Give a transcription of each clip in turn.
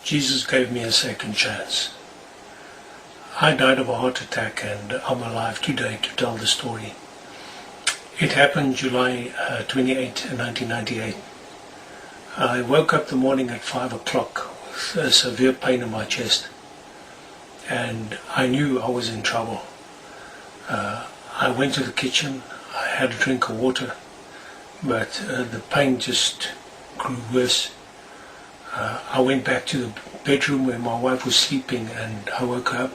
Jesus gave me a second chance. I died of a heart attack and I'm alive today to tell the story. It happened July 28, 1998. I woke up the morning at 5 o'clock with a severe pain in my chest, and I knew I was in trouble. I went to the kitchen, I had a drink of water, but the pain just grew worse. I went back to the bedroom where my wife was sleeping and I woke up.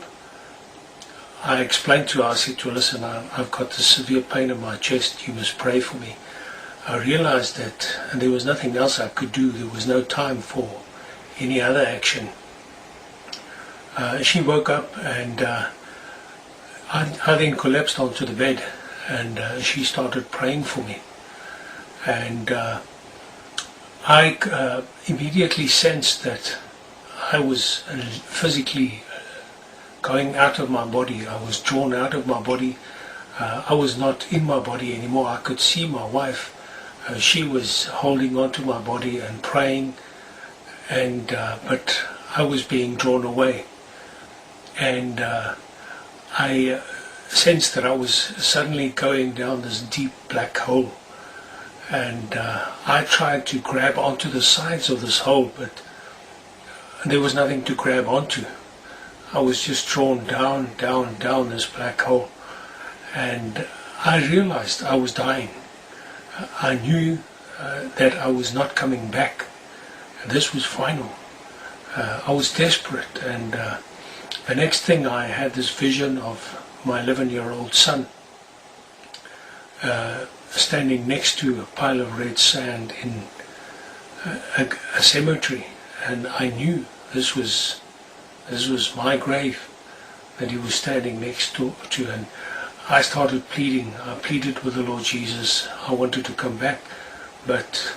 I explained to her, I said to her, listen, I've got this severe pain in my chest, you must pray for me. I realized that there was nothing else I could do, there was no time for any other action. She woke up and I then collapsed onto the bed and she started praying for me. And I immediately sensed that I was physically going out of my body. I was drawn out of my body. I was not in my body anymore. I could see my wife. She was holding on to my body and praying, and but I was being drawn away. And I sensed that I was suddenly going down this deep black hole. And I tried to grab onto the sides of this hole, but there was nothing to grab onto. I was just drawn down, down, down this black hole. And I realized I was dying. I knew that I was not coming back. This was final. I was desperate, and the next thing I had this vision of my 11-year-old son standing next to a pile of red sand in a cemetery, and I knew this was my grave that he was standing next to, and I started pleading. I pleaded with the Lord Jesus. I wanted to come back, but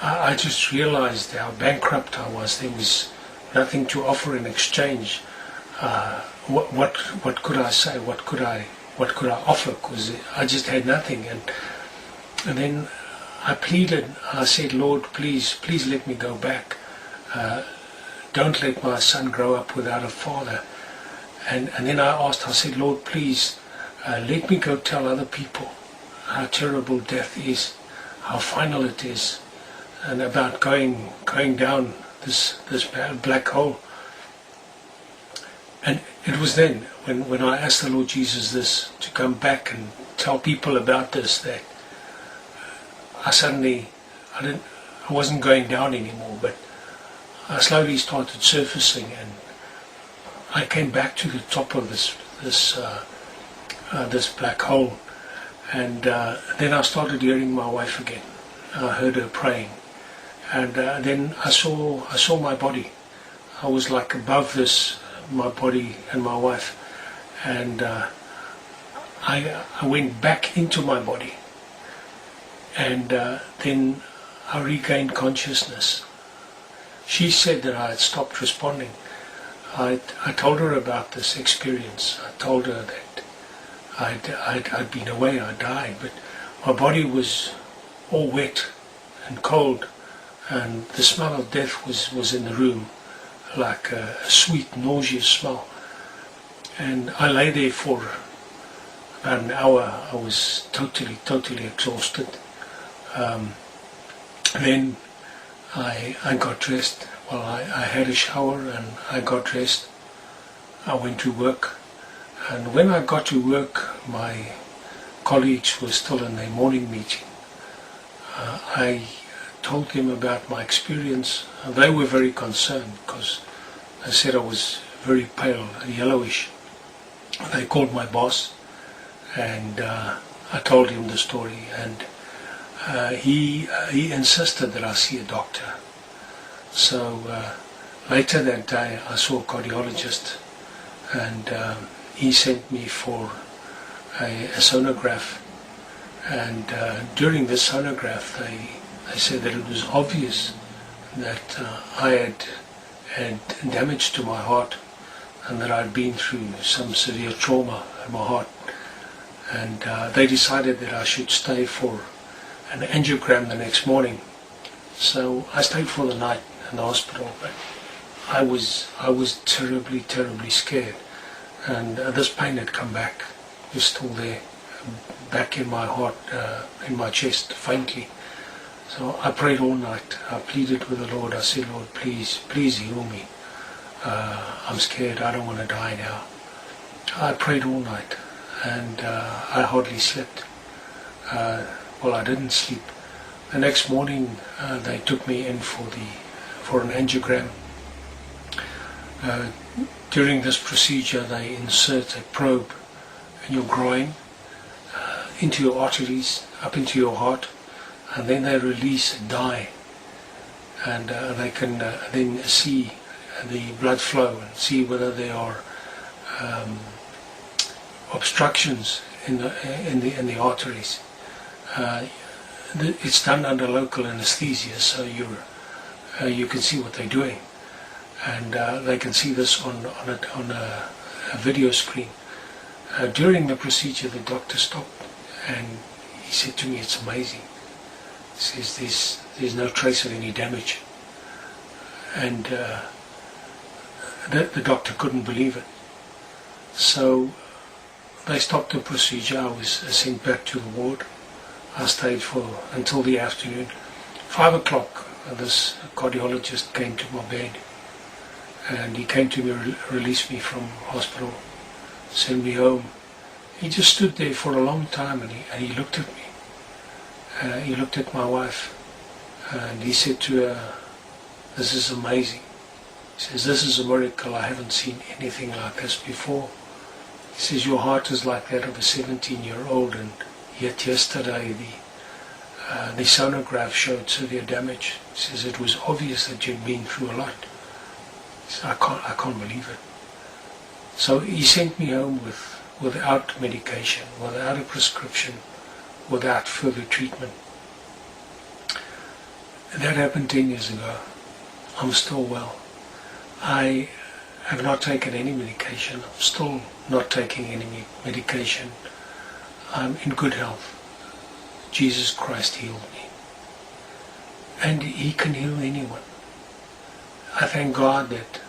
I just realized how bankrupt I was. There was nothing to offer in exchange. What could I say? What could I offer? Because I just had nothing. And then I pleaded. I said, Lord, please let me go back. Don't let my son grow up without a father. And then I asked, I said, Lord, please let me go tell other people how terrible death is, how final it is, and about going down this black hole. And it was then when I asked the Lord Jesus this, to come back and tell people about this, that I wasn't going down anymore, but I slowly started surfacing, and I came back to the top of this black hole, and then I started hearing my wife again. I heard her praying, and then I saw my body. I was like above my body and my wife, and I went back into my body, and then I regained consciousness. She said that I had stopped responding. I told her about this experience. I told her that I'd been away, I died, but my body was all wet and cold, and the smell of death was in the room, like a sweet, nauseous smell. And I lay there for about an hour. I was totally exhausted. Then I got dressed. Well, I had a shower and I got dressed. I went to work, and when I got to work, my colleagues were still in their morning meeting. I told them about my experience. They were very concerned because they said I was very pale, yellowish. They called my boss, and I told him the story, and he insisted that I see a doctor. So later that day I saw a cardiologist, and he sent me for a sonograph, and during the sonograph they said that it was obvious that I had damage to my heart, and that I'd been through some severe trauma in my heart, and they decided that I should stay for an angiogram the next morning. So I stayed for the night in the hospital, but I was terribly scared, and this pain had come back. It was still there, back in my heart, in my chest, faintly. So I prayed all night. I pleaded with the Lord. I said, Lord, please heal me. I'm scared. I don't want to die now. I prayed all night, and I hardly slept. Well, I didn't sleep. The next morning, they took me in for an angiogram. During this procedure, they insert a probe in your groin, into your arteries, up into your heart, and then they release a dye, and they can then see the blood flow and see whether there are obstructions in the arteries. It's done under local anesthesia, so you can see what they're doing, and they can see this on a video screen. During the procedure, the doctor stopped and he said to me, "It's amazing." He says, "There's no trace of any damage," and the doctor couldn't believe it. So they stopped the procedure. I was sent back to the ward. I stayed until the afternoon. 5 o'clock, this cardiologist came to my bed, and he came to me, release me from hospital, send me home. He just stood there for a long time, and he looked at me. He looked at my wife, and he said to her, "This is amazing." He says, "This is a miracle. I haven't seen anything like this before." He says, "Your heart is like that of a 17-year-old, and yet yesterday the sonograph showed severe damage." He says, "It was obvious that you'd been through a lot." He says, I can't believe it." So he sent me home without medication, without a prescription, without further treatment. That happened 10 years ago. I'm still well. I have not taken any medication. I'm still not taking any medication. I'm in good health. Jesus Christ healed me. And He can heal anyone. I thank God that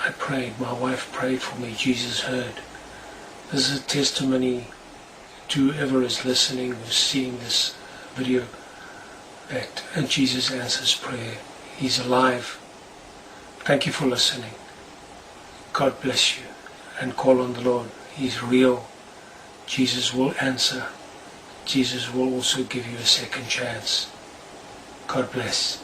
I prayed, my wife prayed for me, Jesus heard. This is a testimony to whoever is listening, who's seeing this video, that Jesus answers prayer. He's alive. Thank you for listening. God bless you, and call on the Lord. He's real. Jesus will answer. Jesus will also give you a second chance. God bless.